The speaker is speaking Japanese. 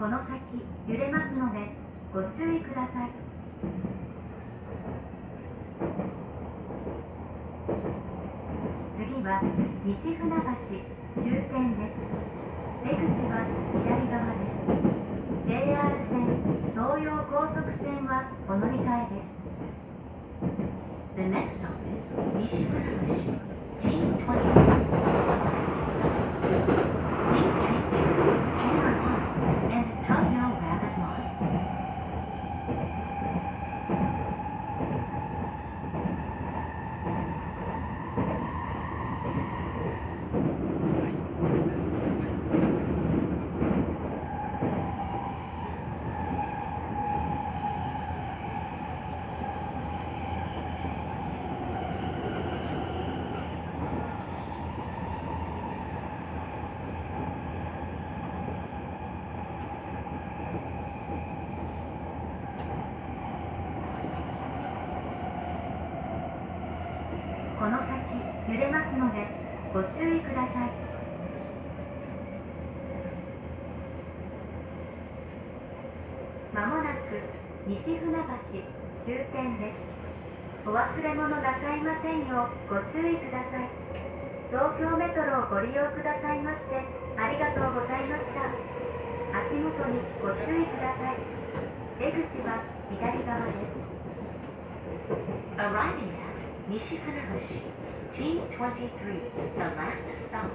この先揺れますのでご注意ください。次は西船橋終点です。出口は左側です。JR 線、東洋高速線はお乗り換えです。The next stop is Nishifunabashi, T23. Please change to Cannon Lines and Tokyo Rapid Line. この先揺れますのでご注意ください。まもなく西船橋終点です。お忘れ物なさいませんようご注意ください。東京メトロをご利用くださいましてありがとうございました。足元にご注意ください。出口は左側です。 Arriving at Nishifunabashi, T23, the last stop.